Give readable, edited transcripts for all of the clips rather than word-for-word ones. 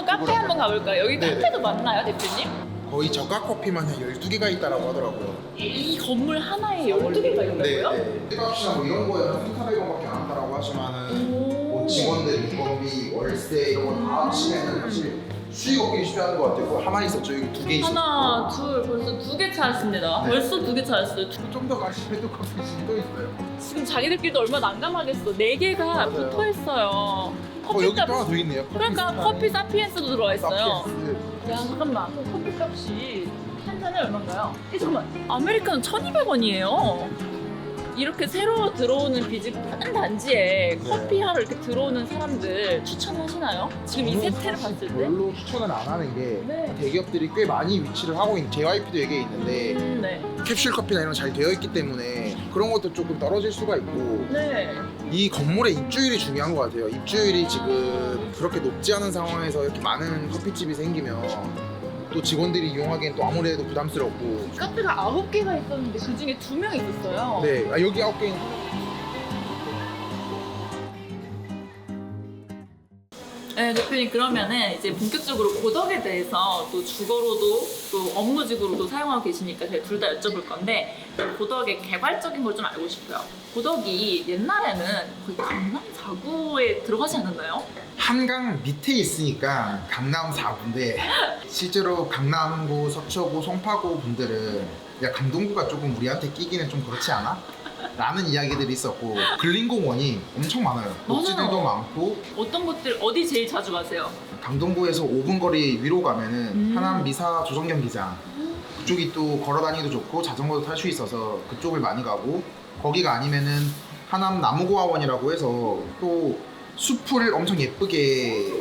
한번 카페 한번 가볼까요? 여기 네네. 카페도 많나요, 대표님? 거의 저가 커피만 한 12개가 있다라고 하더라고요. 이 건물 하나에 12개가 있다고요? 네. 값이나 뭐 이런 거에 한 1,400원밖에 안 한다라고 하지만은 뭐 직원들 인건비, 월세 이런 거 다 합치면 사실 수익 얻기 쉽지 않은 것 같아요. 그거 하나 있었죠. 여기 2개 있었죠. 하나, 둘, 벌써 2개 찾았습니다. 네. 벌써 2개 찾았어요. 좀 더 가시면 또 커피집이 또 있어요. 지금 자기들끼리도 얼마나 난감하겠어. 4개가 맞아요. 붙어 있어요. 여기 또 하나 더 있네요. 그러니까 커피 사피엔스도 들어가 있어요. 사피엔스. 야 잠깐만, 그럼 커피 값이 한 잔에 얼마인가요? 잠깐만, 아메리카노 1,200원이에요. 이렇게 새로 들어오는 비집 큰 단지에 커피 하러 이렇게 들어오는 사람들 추천하시나요? 지금 이 세태를 봤을 때? 별로 추천을 안 하는 게 네. 대기업들이 꽤 많이 위치를 하고 있는 JYP도 여기에 있는데 네. 캡슐 커피나 이런 거 잘 되어 있기 때문에 그런 것도 조금 떨어질 수가 있고 네. 이 건물의 입주율이 중요한 것 같아요. 입주율이 지금 그렇게 높지 않은 상황에서 이렇게 많은 커피집이 생기면 또 직원들이 이용하기엔 또 아무래도 부담스럽고 카페가 9개가 있었는데 그 중에 2명이 있었어요. 네, 여기 9개 네, 대표님 그러면은 이제 본격적으로 고덕에 대해서 또 주거로도 또 업무직으로도 사용하고 계시니까 제가 둘 다 여쭤볼 건데 고덕의 개발적인 걸 좀 알고 싶어요. 고덕이 옛날에는 거의 강남 4구에 들어가지 않았나요? 한강 밑에 있으니까 강남 4구인데 실제로 강남구, 서초구, 송파구 분들은 야 강동구가 조금 우리한테 끼기는 좀 그렇지 않아? 라는 이야기들이 있었고 근린공원이 엄청 많아요. 녹지들도 많고 어떤 곳들 어디 제일 자주 가세요? 강동구에서 5분 거리 위로 가면은 하남 미사 조정 경기장 그쪽이 또 걸어다니기도 좋고 자전거도 탈 수 있어서 그쪽을 많이 가고 거기가 아니면은 하남 나무고아원이라고 해서 또 숲을 엄청 예쁘게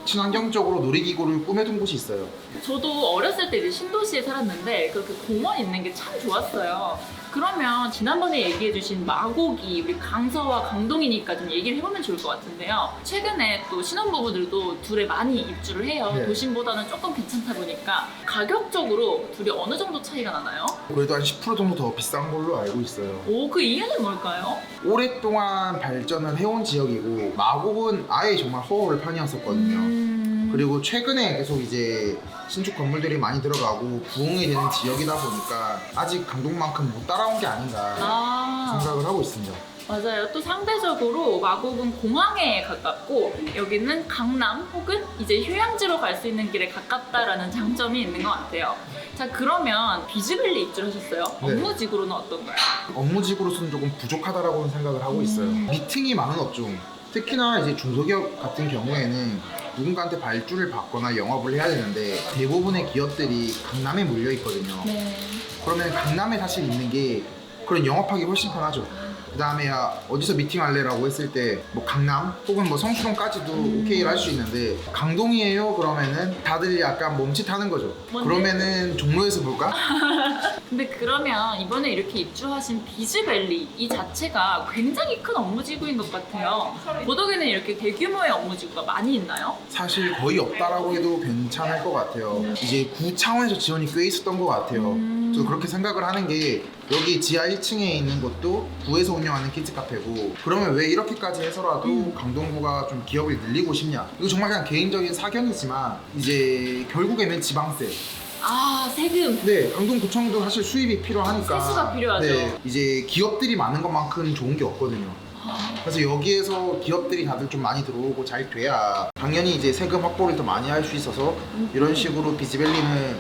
친환경적으로 놀이기구를 꾸며둔 곳이 있어요. 저도 어렸을 때 이제 신도시에 살았는데 그렇게 공원 있는 게 참 좋았어요. 그러면 지난번에 얘기해주신 마곡이 우리 강서와 강동이니까 좀 얘기를 해보면 좋을 것 같은데요. 최근에 또 신혼부부들도 둘에 많이 입주를 해요. 네. 도심보다는 조금 괜찮다 보니까 가격적으로 둘이 어느 정도 차이가 나나요? 그래도 한 10% 정도 더 비싼 걸로 알고 있어요. 오, 그 이유는 뭘까요? 오랫동안 발전을 해온 지역이고 마곡은 아예 정말 허허벌판이었었거든요. 그리고 최근에 계속 이제 신축 건물들이 많이 들어가고 부흥이 되는 지역이다 보니까 아직 강동만큼 못 따라온 게 아닌가 생각을 하고 있습니다. 맞아요. 또 상대적으로 마곡은 공항에 가깝고 여기는 강남 혹은 이제 휴양지로 갈 수 있는 길에 가깝다라는 장점이 있는 것 같아요. 자, 그러면 비즈밸리 입주를 하셨어요. 네. 업무직으로는 어떤가요? 업무직으로서는 조금 부족하다라고 생각을 하고 있어요. 미팅이 많은 업종, 특히나 이제 중소기업 같은 경우에는 누군가한테 발주를 받거나 영업을 해야 되는데 대부분의 기업들이 강남에 몰려 있거든요. 네. 그러면 강남에 사실 있는 게 그런 영업하기 훨씬 편하죠. 그 다음에 어디서 미팅할래라고 했을 때 뭐 강남 혹은 뭐 성수동까지도 오케이를 할 수 있는데 강동이에요 그러면은 다들 약간 멈칫하는 거죠. 뭔데? 그러면은 종로에서 볼까? 근데 그러면 이번에 이렇게 입주하신 비즈밸리 이 자체가 굉장히 큰 업무지구인 것 같아요. 고덕에는 이렇게 대규모의 업무지구가 많이 있나요? 사실 거의 없다라고 해도 괜찮을 것 같아요. 이제 구 차원에서 지원이 꽤 있었던 것 같아요. 저도 그렇게 생각을 하는 게 여기 지하 1층에 있는 곳도 구에서 운영하는 키즈 카페고 그러면 왜 이렇게까지 해서라도 강동구가 좀 기업을 늘리고 싶냐? 이거 정말 그냥 개인적인 사견이지만 이제 결국에는 지방세. 아, 세금. 네, 강동구청도 사실 수입이 필요하니까 세수가 필요하죠. 네, 이제 기업들이 많은 것만큼 좋은 게 없거든요. 그래서 여기에서 기업들이 다들 좀 많이 들어오고 잘 돼야 당연히 이제 세금 확보를 더 많이 할 수 있어서 이런 식으로 비즈밸리는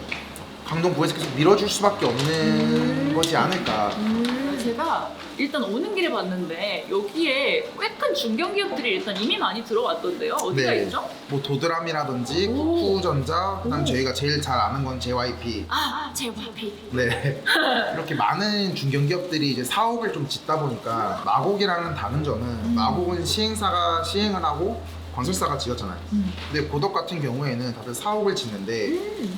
강동구에서 계속 밀어줄 수밖에 없는 것이 않을까. 제가 일단 오는 길에 봤는데 여기에 꽤 큰 중견기업들이 일단 이미 많이 들어왔던데요. 어디가 있죠? 뭐 도드람이라든지 오. 쿠쿠전자, 그다음 오. 저희가 제일 잘 아는 건 JYP. JYP. 네. 이렇게 많은 중견기업들이 이제 사업을 좀 짓다 보니까 마곡이라는 다른 점은 마곡은 시행사가 시행을 하고 건설사가 지었잖아요. 근데 고덕 같은 경우에는 다들 사옥을 짓는데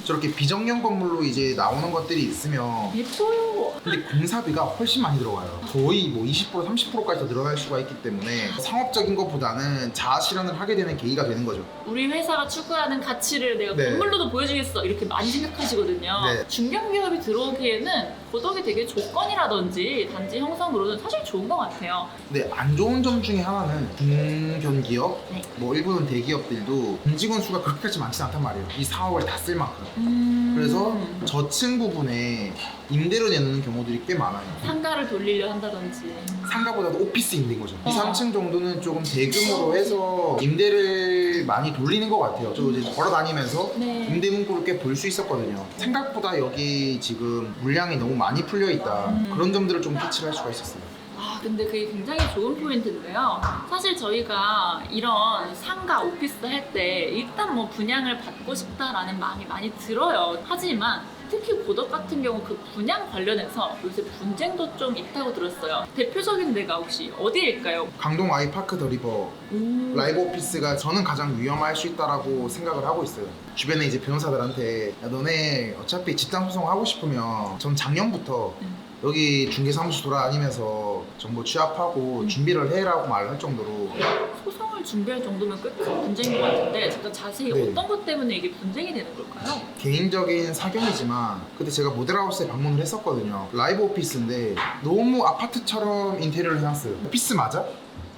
저렇게 비정형 건물로 이제 나오는 것들이 있으면 예뻐요. 근데 공사비가 훨씬 많이 들어가요. 거의 뭐 20% 30%까지 더 늘어날 수가 있기 때문에 상업적인 것보다는 자아 실현을 하게 되는 계기가 되는 거죠. 우리 회사가 추구하는 가치를 내가 네. 건물로도 보여주겠어 이렇게 많이 생각하시거든요. 네. 중견기업이 들어오기에는 고덕이 되게 조건이라든지 단지 형성으로는 사실 좋은 것 같아요. 근데 안 좋은 점 중에 하나는 중견기업, 네. 뭐 일부는 대기업들도 임직원 수가 그렇게까지 많지 않단 말이에요. 이 사업을 다 쓸 만큼. 그래서 저층 부분에 임대료 내는 경우들이 꽤 많아요. 상가를 돌리려 한다든지. 상가보다도 오피스인인 거죠. 2, 어. 3층 정도는 조금 대규모로 해서 임대를 많이 돌리는 것 같아요. 저 이제 걸어 다니면서 네. 임대 문구를 꽤 볼 수 있었거든요. 생각보다 여기 지금 물량이 너무 많이 풀려 있다. 그런 점들을 좀 캐치를 할 수가 있었어요. 아 근데 그게 굉장히 좋은 포인트인데요. 사실 저희가 이런 상가 오피스 할 때 일단 뭐 분양을 받고 싶다라는 마음이 많이 들어요. 하지만 특히 고덕 같은 경우 그 분양 관련해서 요새 분쟁도 좀 있다고 들었어요. 대표적인 데가 혹시 어디일까요? 강동 아이파크 더 리버 라이브 오피스가 저는 가장 위험할 수 있다라고 생각을 하고 있어요. 주변에 이제 변호사들한테 야, 너네 어차피 집단 소송 하고 싶으면 전 작년부터 여기 중개사무소 돌아다니면서 정보 취합하고 준비를 해라고 말을 할 정도로 소송을 준비할 정도면 꽤 큰 분쟁인 것 같은데 제가 자세히 네. 어떤 것 때문에 이게 분쟁이 되는 걸까요? 개인적인 사견이지만 그때 제가 모델하우스에 방문을 했었거든요. 라이브 오피스인데 너무 아파트처럼 인테리어를 해놨어요. 오피스 맞아?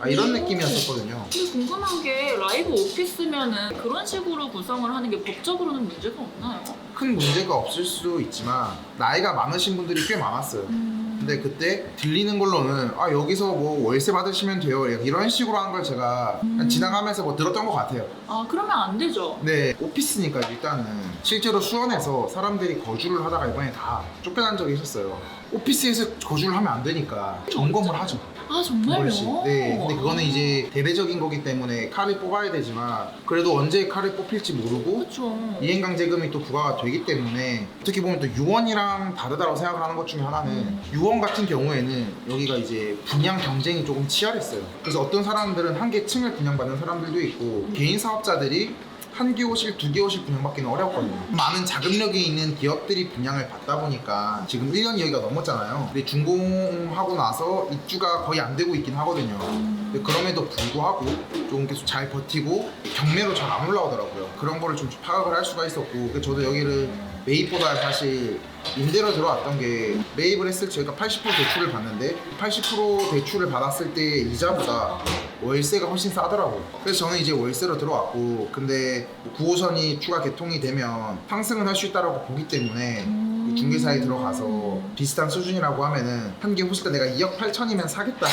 아, 이런 느낌이었었거든요. 근데 궁금한 게 라이브 오피스면은 그런 식으로 구성을 하는 게 법적으로는 문제가 없나요? 큰 문제가 없을 수도 있지만 나이가 많으신 분들이 꽤 많았어요. 근데 그때 들리는 걸로는 아 여기서 뭐 월세 받으시면 돼요 이런 식으로 한 걸 제가 그냥 지나가면서 뭐 들었던 것 같아요. 아 그러면 안 되죠. 네, 오피스니까 일단은 실제로 수원에서 사람들이 거주를 하다가 이번에 다 쫓겨난 적이 있었어요. 오피스에서 거주를 하면 안 되니까 점검을 하죠. 아 정말요? 네, 근데 그거는 이제 대대적인 거기 때문에 칼을 뽑아야 되지만 그래도 언제 칼을 뽑힐지 모르고 그렇죠. 이행강제금이 또 부과가 되기 때문에 어떻게 보면 또 유언이랑 다르다고 생각을 하는 것 중에 하나는 유언 같은 경우에는 여기가 이제 분양 경쟁이 조금 치열했어요. 그래서 어떤 사람들은 한 개 층을 분양받는 사람들도 있고 개인 사업자들이 한 개호실, 두 개호실 분양받기는 어렵거든요. 많은 자금력이 있는 기업들이 분양을 받다 보니까 지금 1년 여기가 넘었잖아요. 근데 준공하고 나서 입주가 거의 안 되고 있긴 하거든요. 근데 그럼에도 불구하고 좀 계속 잘 버티고 경매로 잘 안 올라오더라고요. 그런 거를 좀 파악을 할 수가 있었고 그래서 저도 여기를 매입보다 사실 임대로 들어왔던 게 매입을 했을 때 저희가 80% 대출을 받는데 80% 대출을 받았을 때 이자보다 월세가 훨씬 싸더라고요. 그래서 저는 이제 월세로 들어왔고 근데 9호선이 추가 개통이 되면 상승은 할 수 있다고 보기 때문에 중개사에 들어가서 비슷한 수준이라고 하면은 한 개 호실때 내가 2억 8천이면 사겠다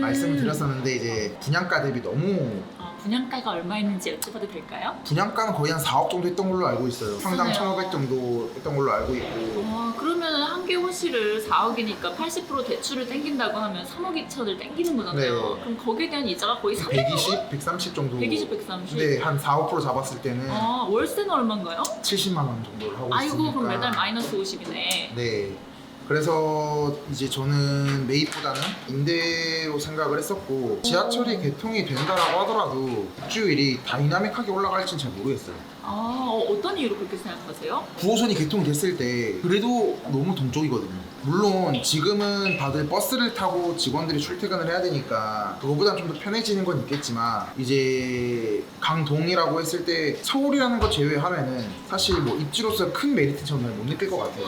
말씀을 드렸었는데 이제 분양가 대비 너무 분양가가 얼마 있는지 여쭤봐도 될까요? 분양가는 거의 한 4억 정도 했던 걸로 알고 있어요. 평당 비싸네요. 1,500 정도 했던 걸로 알고 있고 그러면 한 개 호실을 4억이니까 80% 대출을 땡긴다고 하면 3억 2천을 땡기는 거잖아요. 네. 그럼 거기에 대한 이자가 거의 300억? 120, 130 정도 120, 130? 네, 한 4, 5% 잡았을 때는 월세는 얼마인가요? 70만 원 정도를 하고 아이고 있으니까 그럼 매달 마이너스 50이네. 네. 그래서 이제 저는 매입보다는 임대로 생각을 했었고 지하철이 개통이 된다라고 하더라도 입주율이 다이나믹하게 올라갈지는 잘 모르겠어요. 어떤 이유로 그렇게 생각하세요? 9호선이 개통됐을 때 그래도 너무 동쪽이거든요. 물론 지금은 다들 버스를 타고 직원들이 출퇴근을 해야 되니까 그거보다 좀 더 편해지는 건 있겠지만 이제 강동이라고 했을 때 서울이라는 거 제외하면은 사실 뭐 입지로서 큰 메리트 저는 못 느낄 것 같아요.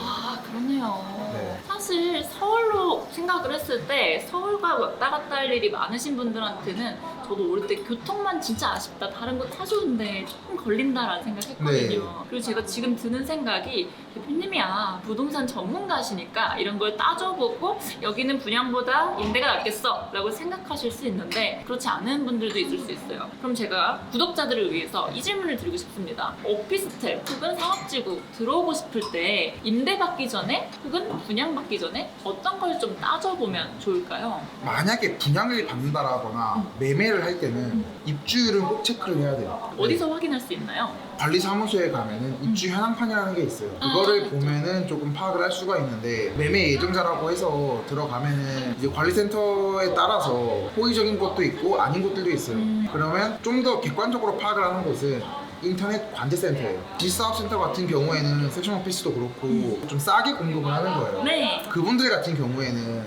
그러네요. 네. 사실 서울로 생각을 했을 때 서울과 왔다 갔다 할 일이 많으신 분들한테는 저도 올 때 교통만 진짜 아쉽다. 다른 거 타주는데 조금 걸린다라는 생각했거든요. 네. 그리고 제가 지금 드는 생각이 대표님이야 부동산 전문가시니까 이런 걸 따져보고 여기는 분양보다 임대가 낫겠어 라고 생각하실 수 있는데 그렇지 않은 분들도 있을 수 있어요. 그럼 제가 구독자들을 위해서 이 질문을 드리고 싶습니다. 오피스텔 혹은 상업지구 들어오고 싶을 때 임대 받기 전에 혹은 분양 받기 전에 어떤 걸 좀 따져보면 좋을까요? 만약에 분양을 받는다라거나 매매를 할 때는 입주율은 꼭 체크를 해야 돼요. 어디서 확인할 수 있나요? 관리사무소에 가면은 입주 현황판이라는 게 있어요. 그거를 보면은 조금 파악을 할 수가 있는데 매매 예정자라고 해서 들어가면은 이제 관리센터에 따라서 호의적인 것도 있고 아닌 것들도 있어요. 그러면 좀 더 객관적으로 파악을 하는 곳은 인터넷 관제센터예요. G사업센터 같은 경우에는 섹션 오피스도 그렇고 좀 싸게 공급을 하는 거예요. 네. 그분들 같은 경우에는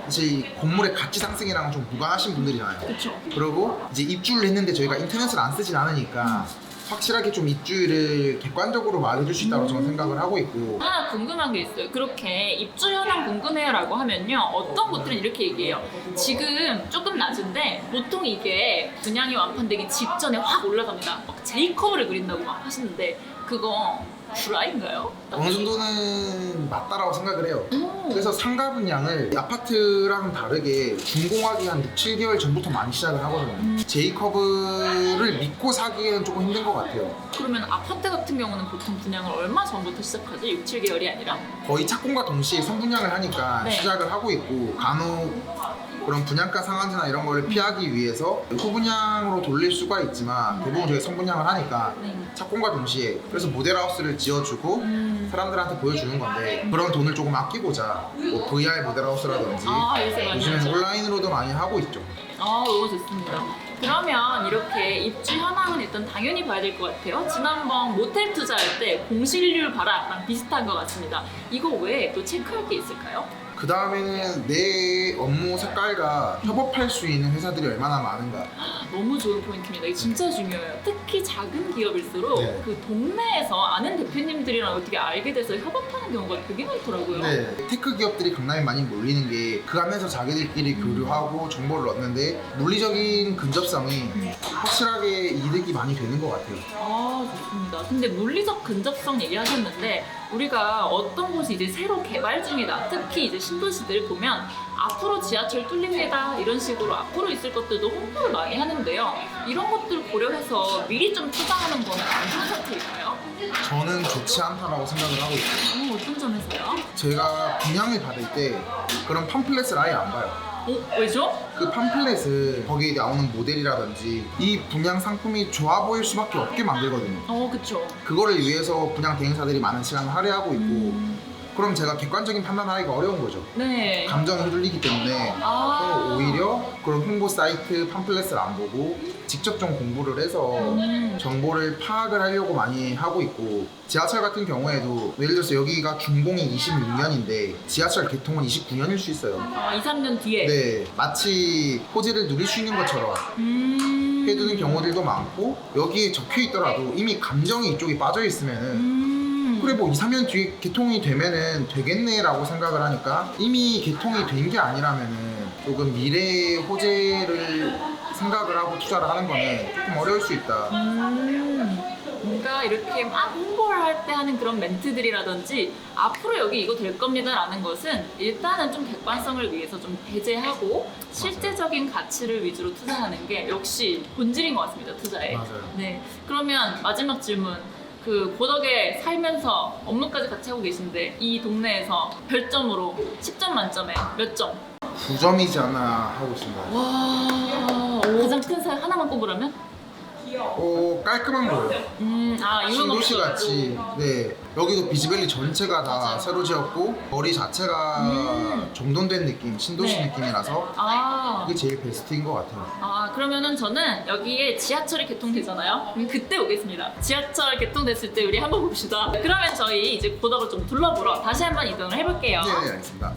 사실 건물의 가치 상승이랑 좀 무관하신 분들이잖아요. 그쵸. 그리고 이제 입주를 했는데 저희가 인터넷을 안 쓰진 않으니까 확실하게 좀 입주율을 객관적으로 말해줄 수 있다고 저는 생각을 하고 있고. 하나 궁금한 게 있어요. 그렇게 입주 현황 궁금해요라고 하면요, 어떤 곳들은 이렇게 얘기해요. 지금 조금 낮은데 보통 이게 분양이 완판되기 직전에 확 올라갑니다. 막 제이컵을 그린다고 막 하시는데 그거 불화인가요? 어느 정도는 맞다라고 생각을 해요. 오. 그래서 상가 분양을 아파트랑 다르게 준공하기 한 6, 7개월 전부터 많이 시작을 하거든요. 제이커브를 믿고 사기에는 조금 힘든 것 같아요. 그러면 아파트 같은 경우는 보통 분양을 얼마 전부터 시작하죠? 6, 7개월이 아니라? 거의 착공과 동시에 선분양을 하니까 네. 시작을 하고 있고, 간혹 그런 분양가 상한제나 이런 거를 피하기 위해서 후분양으로 돌릴 수가 있지만 대부분 저희 선분양을 하니까 네. 착공과 동시에 그래서 모델하우스를 지어주고 사람들한테 보여주는 건데, 그런 돈을 조금 아끼고자 뭐 VR 모델하우스라든지 아, 요새 많이 요즘엔 하죠. 온라인으로도 많이 하고 있죠. 아, 너무 좋습니다. 그러면 이렇게 입주 현황은 일단 당연히 봐야 될 것 같아요. 지난번 모텔 투자할 때 공실률 봐라랑 비슷한 것 같습니다. 이거 외에 또 체크할 게 있을까요? 그 다음에는 내 업무 색깔과 협업할 수 있는 회사들이 얼마나 많은가. 너무 좋은 포인트입니다. 이게 진짜 중요해요. 특히 작은 기업일수록 네. 그 동네에서 아는 대표님들이랑 어떻게 알게 돼서 협업하는 경우가 되게 많더라고요. 네, 테크 기업들이 강남에 많이 몰리는 게 그 안에서 자기들끼리 교류하고 정보를 얻는데 물리적인 근접성이 확실하게 이득이 많이 되는 것 같아요. 아, 좋습니다. 근데 물리적 근접성 얘기하셨는데 우리가 어떤 곳이 이제 새로 개발 중이다. 특히 이제 신도시들 보면 앞으로 지하철 뚫립니다. 이런 식으로 앞으로 있을 것들도 홍보를 많이 하는데요. 이런 것들 고려해서 미리 좀 투자하는 거는 안 좋은 선택일까요? 저는 좋지 않다라고 생각을 하고 있어요. 어떤 점에서요? 제가 분양을 받을 때 그런 팜플렛을 아예 안 봐요. 왜죠? 그 팜플렛을 거기에 나오는 모델이라든지 이 분양 상품이 좋아 보일 수밖에 없게 만들거든요. 그쵸. 그거를 위해서 분양 대행사들이 많은 시간을 할애하고 있고, 그럼 제가 객관적인 판단하기가 어려운 거죠. 네. 감정이 휘둘리기 때문에 아. 오히려 그런 홍보 사이트 팜플렛을 안 보고 직접 좀 공부를 해서 정보를 파악을 하려고 많이 하고 있고, 지하철 같은 경우에도 예를 들어서 여기가 준공이 26년인데 지하철 개통은 29년일 수 있어요. 2, 3년 뒤에. 네, 마치 호재를 누릴 수 있는 것처럼 해두는 경우들도 많고, 여기에 적혀 있더라도 이미 감정이 이쪽에 빠져 있으면은 그래 뭐 2, 3년 뒤에 개통이 되면은 되겠네라고 생각을 하니까, 이미 개통이 된 게 아니라면은 조금 미래의 호재를 생각을 하고 투자를 하는 거는 조금 어려울 수 있다. 뭔가 이렇게 막 홍보를 할 때 하는 그런 멘트들이라든지 앞으로 여기 이거 될 겁니다 라는 것은 일단은 좀 객관성을 위해서 좀 배제하고 실제적인 가치를 위주로 투자하는 게 역시 본질인 것 같습니다, 투자에. 맞아요. 네. 그러면 마지막 질문. 그 고덕에 살면서 업무까지 같이 하고 계신데 이 동네에서 별점으로 10점 만점에 몇 점? 9점이지 않나 하고 있습니다. 와, 가장 큰 살 하나만 꼽으라면? 깔끔한 거예요. 이런 신도시 같이. 네, 여기도 비즈밸리 전체가 다 맞아요. 새로 지었고 거리 자체가 정돈된 느낌, 신도시 네. 느낌이라서 그게 제일 베스트인 것 같아요. 그러면은 저는 여기에 지하철이 개통되잖아요. 그때 오겠습니다. 지하철 개통됐을 때 우리 한번 봅시다. 그러면 저희 이제 고덕을 좀 둘러보러 다시 한번 이동을 해볼게요. 네, 알겠습니다.